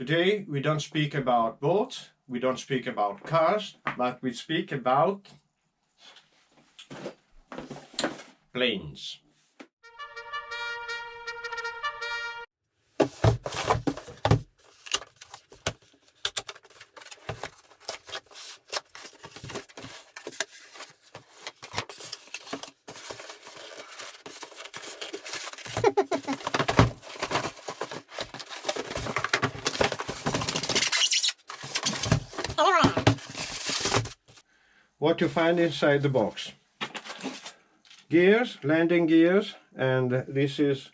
Today we don't speak about boats, we don't speak about cars, but we speak about planes. What you find inside the box: gears, landing gears, and this is.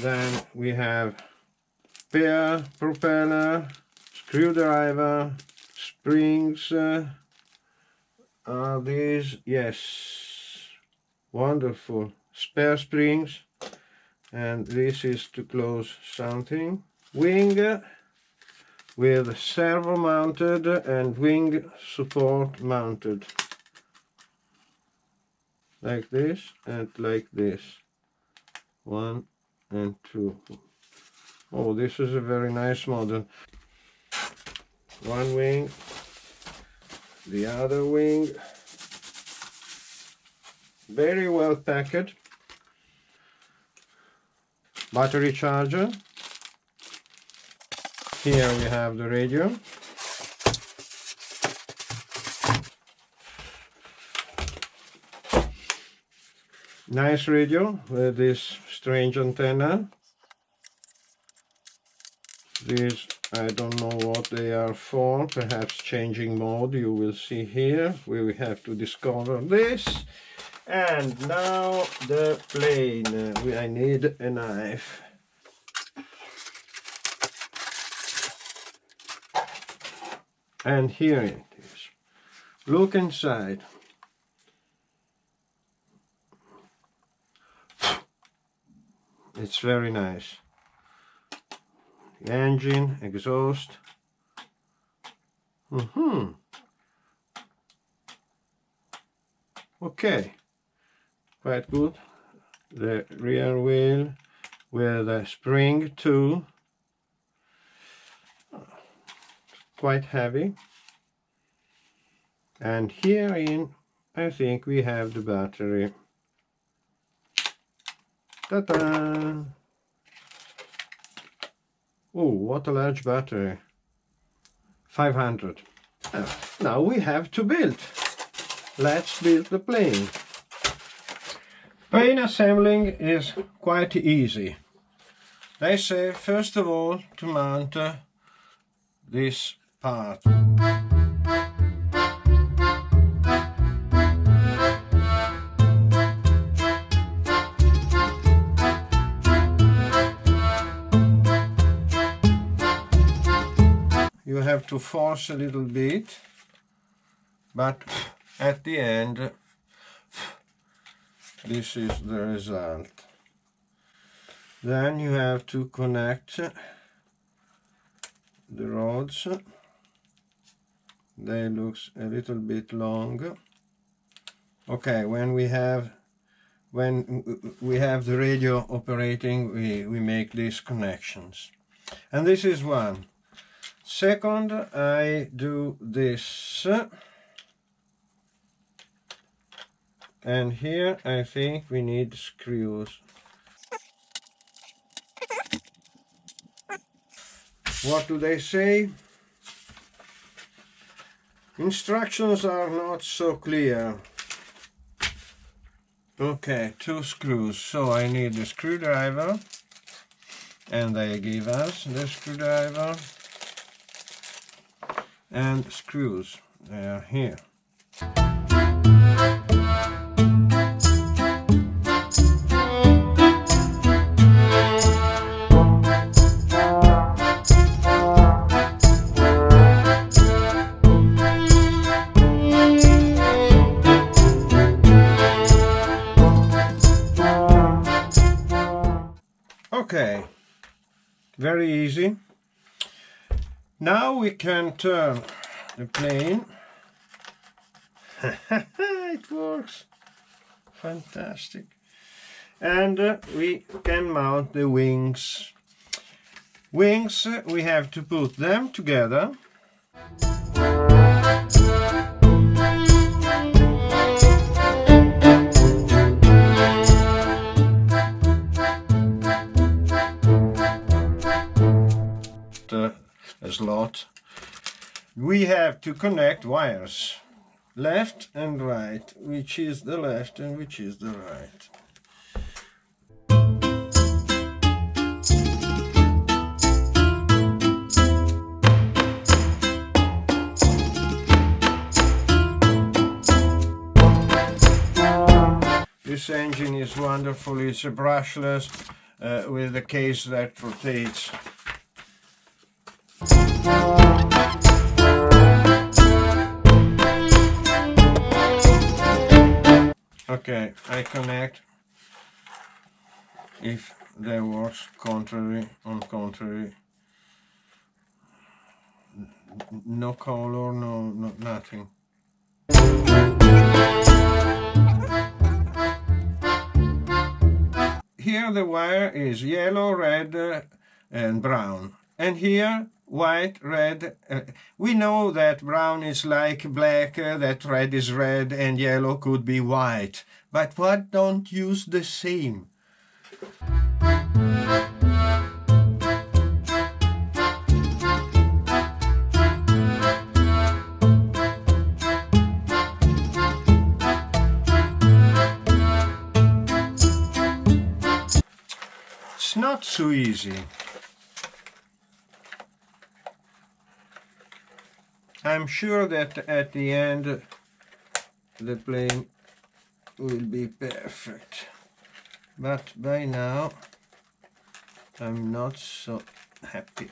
Then we have spare propeller, screwdriver, springs. Are these? Yes, wonderful spare springs. And this is to close something. Wing with servo mounted and wing support mounted, like this and like this. 1 and 2. Oh, this is a very nice model. One wing, the other wing, very well packed. Battery charger. Here we have the radio. Nice radio with this strange antenna. These, I don't know what they are for, perhaps changing mode, you will see here. We will have to discover this. And now the plane. I need a knife. And here it is. Look inside. It's very nice. The engine, exhaust. Okay, quite good. The rear wheel with a spring too. Quite heavy. And herein I think we have the battery. Ta-da! Oh, what a large battery. 500. Now we have to build. Let's build the plane. Plane assembling is quite easy. They say first of all to mount this part. You have to force a little bit, but at the end this is the result. Then you have to connect the rods. They look a little bit long. Okay, when we have the radio operating, we make these connections. And this is one. Second, I do this. And here I think we need screws. What do they say? Instructions are not so clear. Okay, 2 screws. So I need the screwdriver. And they give us the screwdriver. And screws. They are here. Okay, very easy. Now we can turn the plane. It works. Fantastic. And we can mount the wings. Wings, we have to put them together. A slot. We have to connect wires, left and right, which is the left and which is the right. This engine is wonderful. It's a brushless with a case that rotates. Okay, I connect if there was contrary on contrary. No color, no nothing. Here the wire is yellow, red, and brown. And here white, red. We know that brown is like black, that red is red, and yellow could be white. But what don't use the same? It's not so easy. I'm sure that at the end the plane will be perfect, but by now I'm not so happy.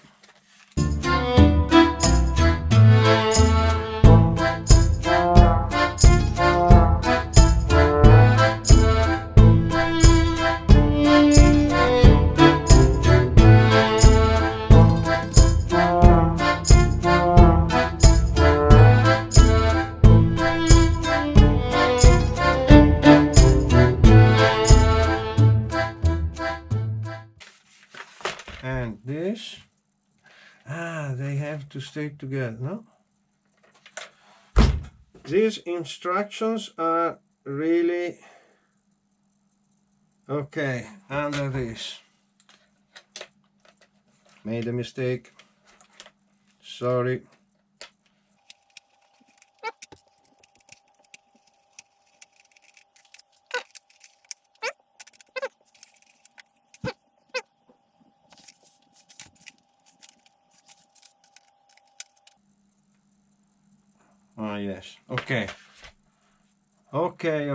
And this, they have to stay together, no? These instructions are really okay. Under this, made a mistake, sorry. Oh yes, okay. Okay.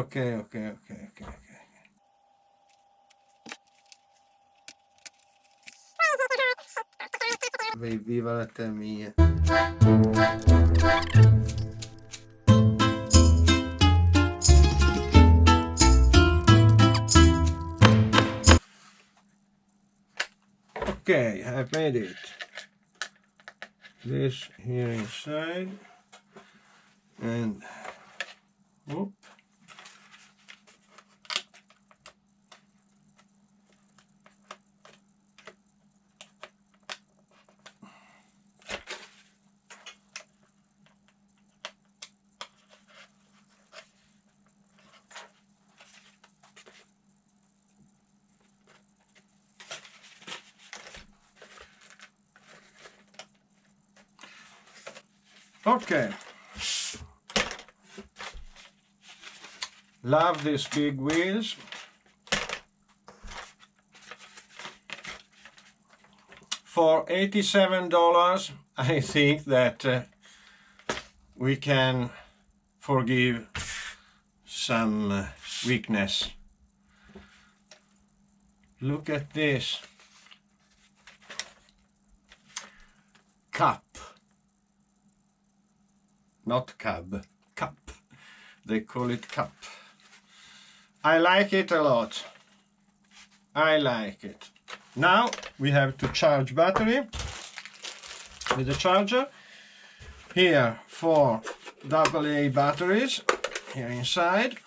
Viva la te mia. Okay, I've made it. This here inside. And whoop. Okay. Love these big wheels. For $87, I think that we can forgive some weakness. Look at this. Cup. Not cab. Cup. They call it cup. I like it a lot. I like it. Now we have to charge battery with the charger. Here 4 AA batteries here inside.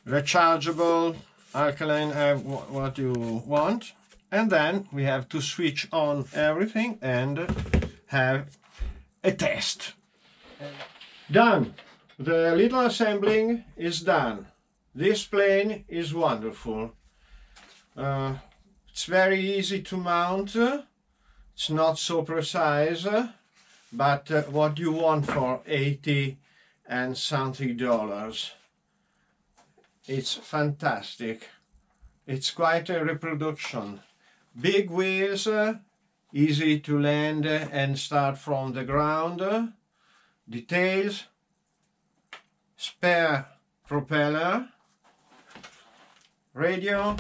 Rechargeable, alkaline, what you want. And then we have to switch on everything and have a test. Done. The little assembling is done. This plane is wonderful. It's very easy to mount. It's not so precise, but what you want for 80 and something dollars. It's fantastic. It's quite a reproduction. Big wheels, easy to land and start from the ground. Details, spare propeller, radio,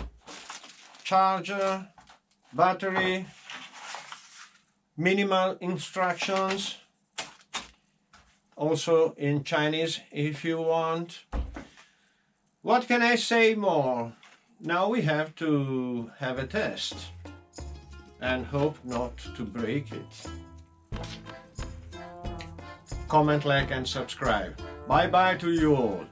charger, battery, minimal instructions, also in Chinese if you want. What can I say more? Now we have to have a test and hope not to break it. Comment, like and subscribe. Bye bye to you all.